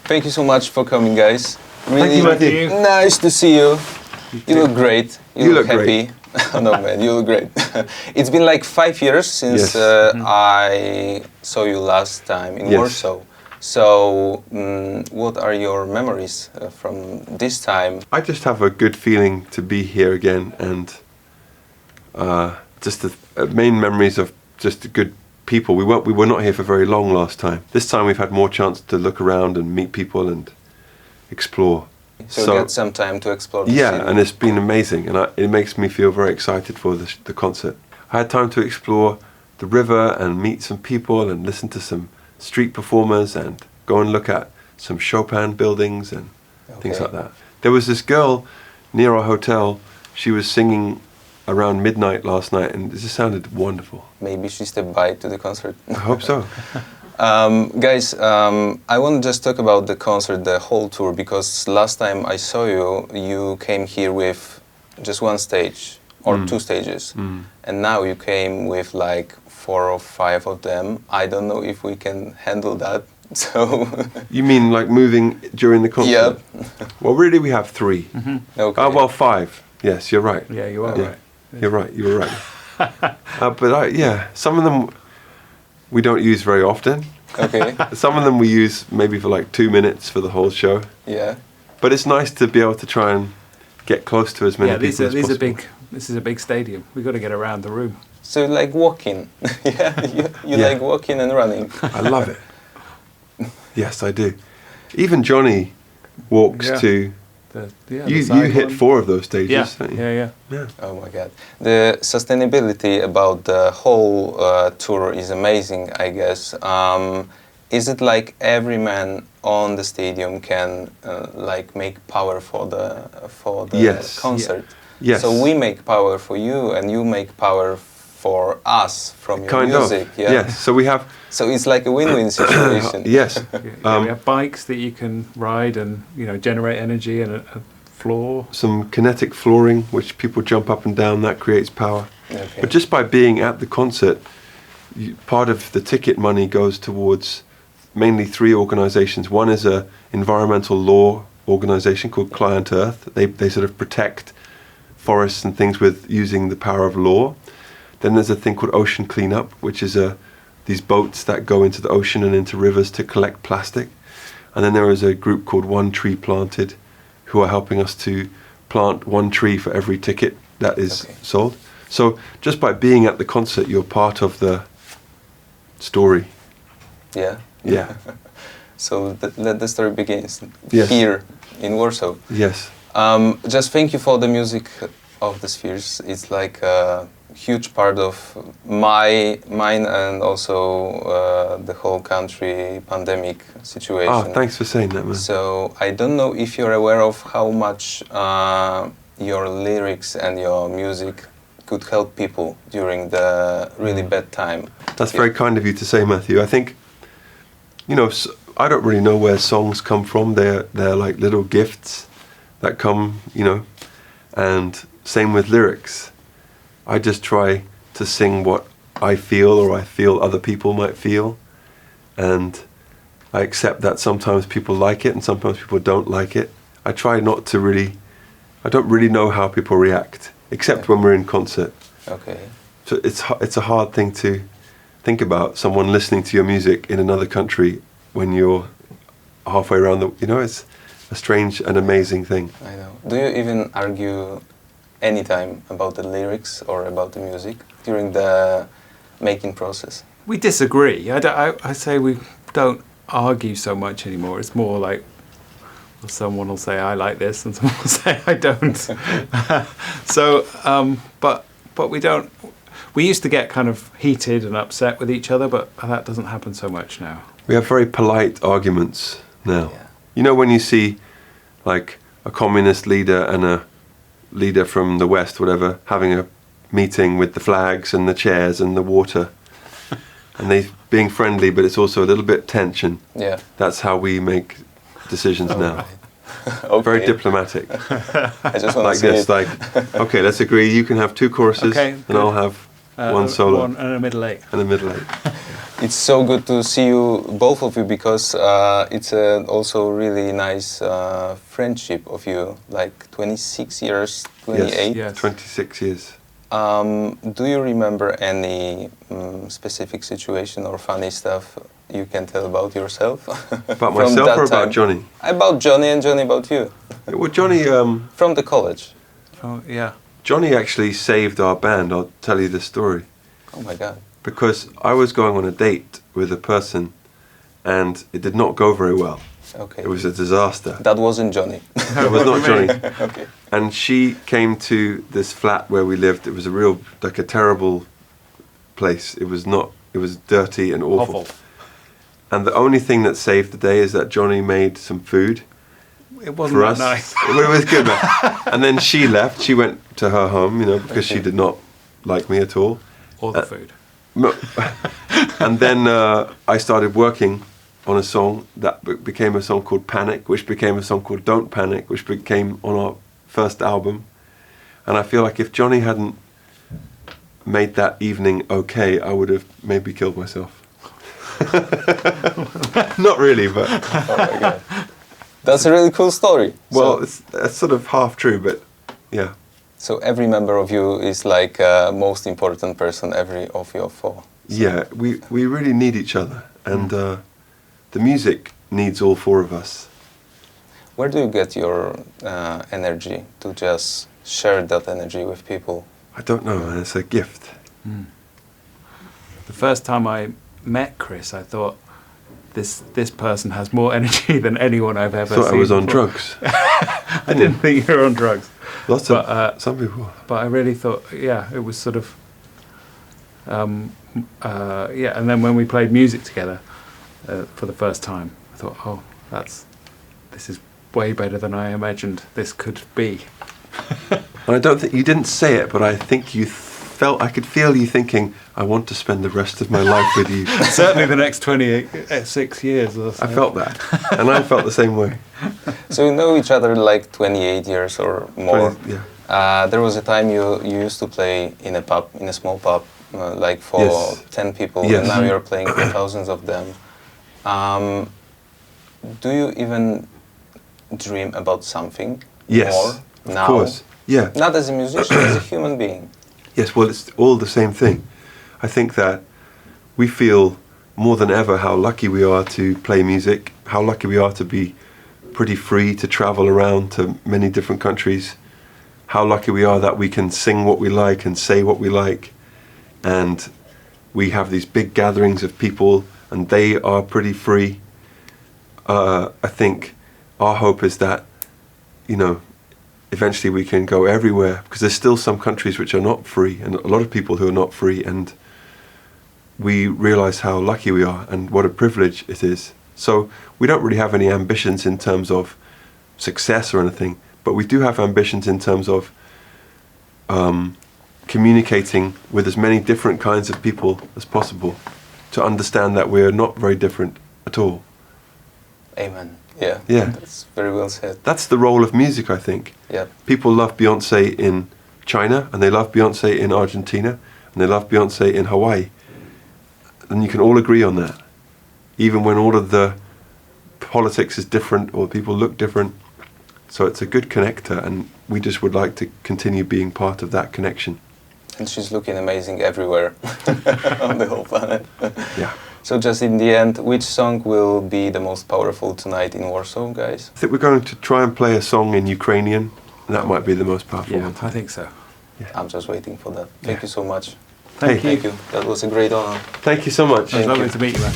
Thank you so much for coming, guys. Really Thank you, Matthew. nice to see you. You look great. You look happy. Oh, no, man, you look great. It's been like 5 years since I saw you last time in Warsaw. So, what are your memories from this time? I just have a good feeling to be here again, and just the main memories of just good people. We were not here for very long last time. This time we've had more chance to look around and meet people and explore. So you get some time to explore the city. And it's been amazing, and it makes me feel very excited for the concert. I had time to explore the river and meet some people and listen to some street performers and go and look at some Chopin buildings and things like that. There was this girl near our hotel. She was singing around midnight last night, and it just sounded wonderful. Maybe she stepped by to the concert. I hope so. Guys, I want to just talk about the concert, the whole tour, because last time I saw you, you came here with just one stage or two stages, and now you came with like 4 or 5 of them. I don't know if we can handle that. So you mean like moving during the concert? Yep. Well, really, we have 3. Okay. Oh, well, 5. Yes, you're right. Yeah, you are right. You're right. You were right. But some of them we don't use very often. Okay. Some of them we use maybe for like 2 minutes for the whole show. Yeah. But it's nice to be able to try and get close to as many people as possible. These are big. This is a big stadium. We've got to get around the room. So you like walking? You like walking and running? I love it. Yes, I do. Even Jonny walks to... You hit 4 of those stages, don't you? Yeah. Oh my God. The sustainability about the whole tour is amazing, I guess. Is it like every man on the stadium can like make power for the concert? Yes. So we make power for you, and you make power for us from your music. Yeah? Yes. So we have. So it's like a win-win situation. Yes. We have bikes that you can ride and generate energy, and a floor. Some kinetic flooring, which people jump up and down. That creates power. Okay. But just by being at the concert, part of the ticket money goes towards mainly 3 organizations. One is a environmental law organization called Client Earth. They sort of protect forests and things with using the power of law. Then there's a thing called Ocean Cleanup, which is these boats that go into the ocean and into rivers to collect plastic. And then there is a group called One Tree Planted, who are helping us to plant 1 tree for every ticket that is sold. So just by being at the concert, you're part of the story. Yeah. Yeah. So let the story begins here in Warsaw. Yes. Just thank you for the music of the Spheres. It's like a huge part of mine and also the whole country pandemic situation. Oh, thanks for saying that, man. So I don't know if you're aware of how much your lyrics and your music could help people during the really bad time. That's very kind of you to say, Matthew. I think, I don't really know where songs come from. They're like little gifts that come, and same with lyrics. I just try to sing what I feel or I feel other people might feel, and I accept that sometimes people like it and sometimes people don't like it. I try not to I don't really know how people react, except when we're in concert. Okay. So it's a hard thing to think about, someone listening to your music in another country when you're halfway around it's a strange and amazing thing. I know. Do you even argue anytime about the lyrics or about the music during the making process? We disagree. I say we don't argue so much anymore. It's more like someone will say I like this and someone will say I don't. But we don't. We used to get kind of heated and upset with each other, but that doesn't happen so much now. We have very polite arguments now. Yeah. When you see like a communist leader and a leader from the West, whatever, having a meeting with the flags and the chairs and the water, and they being friendly, but it's also a little bit tension. Yeah. That's how we make decisions now. Right. Okay. Very diplomatic. I just want like to this, like, okay, let's agree. You can have 2 choruses, and I'll have one solo and a middle 8. And a middle 8. It's so good to see you, both of you, because it's also really nice friendship of you, like 26 years, 28? Yes. 26 years. Do you remember any specific situation or funny stuff you can tell about yourself? About myself or about Jonny? About Jonny and Jonny about you. Well, Jonny... From the college. Oh, yeah. Jonny actually saved our band. I'll tell you the story. Oh my God. Because I was going on a date with a person and it did not go very well. Okay. It was a disaster. That wasn't Jonny. It was not Jonny. Okay. And she came to this flat where we lived. It was a real, like a terrible place. It was dirty and awful. And the only thing that saved the day is that Jonny made some food. It wasn't for that us. nice. Well, it was good, man. And then she left. She went to her home, because she did not like me at all. Or the food. And then I started working on a song that became a song called Panic, which became a song called Don't Panic, which became on our first album. And I feel like if Jonny hadn't made that evening okay, I would have maybe killed myself. Not really, but... Oh my God. That's a really cool story. Well, it's sort of half true, but yeah. So every member of you is like most important person, every of your four. So. Yeah, we really need each other, and the music needs all four of us. Where do you get your energy to just share that energy with people? I don't know, man. It's a gift. The first time I met Chris, I thought, this person has more energy than anyone I've ever seen. I thought I was on before. drugs. I didn't think you were on drugs. Lots of some people. But I really thought, it was sort of, And then when we played music together for the first time, I thought, oh, this is way better than I imagined this could be. And I don't think you didn't say it, but I think you I could feel you thinking, I want to spend the rest of my life with you. Certainly the next 6 years or so. I felt that, and I felt the same way. So you know each other like 28 years or more. 20, yeah. There was a time you used to play in a small pub, like for 10 people, Yes. and now you're playing for thousands of them. Do you even dream about something more now? Of course. Yeah. Not as a musician, as a human being. Yes, well, it's all the same thing. I think that we feel more than ever how lucky we are to play music, how lucky we are to be pretty free to travel around to many different countries, how lucky we are that we can sing what we like and say what we like, and we have these big gatherings of people and they are pretty free. I think our hope is that, eventually we can go everywhere, because there's still some countries which are not free and a lot of people who are not free, and we realize how lucky we are and what a privilege it is. So we don't really have any ambitions in terms of success or anything, but we do have ambitions in terms of communicating with as many different kinds of people as possible to understand that we're not very different at all. Amen. Yeah. Yeah. That's very well said. That's the role of music, I think. Yeah. People love Beyonce in China, and they love Beyonce in Argentina, and they love Beyonce in Hawaii. And you can all agree on that. Even when all of the politics is different or people look different. So it's a good connector, and we just would like to continue being part of that connection. And she's looking amazing everywhere on the whole planet. Yeah. So just in the end, which song will be the most powerful tonight in Warsaw, guys? I think we're going to try and play a song in Ukrainian, and that might be the most powerful one. I think so. Yeah. I'm just waiting for that. Thank you so much. Thank you. Thank you. That was a great honor. Thank you so much. It was lovely to meet you, man.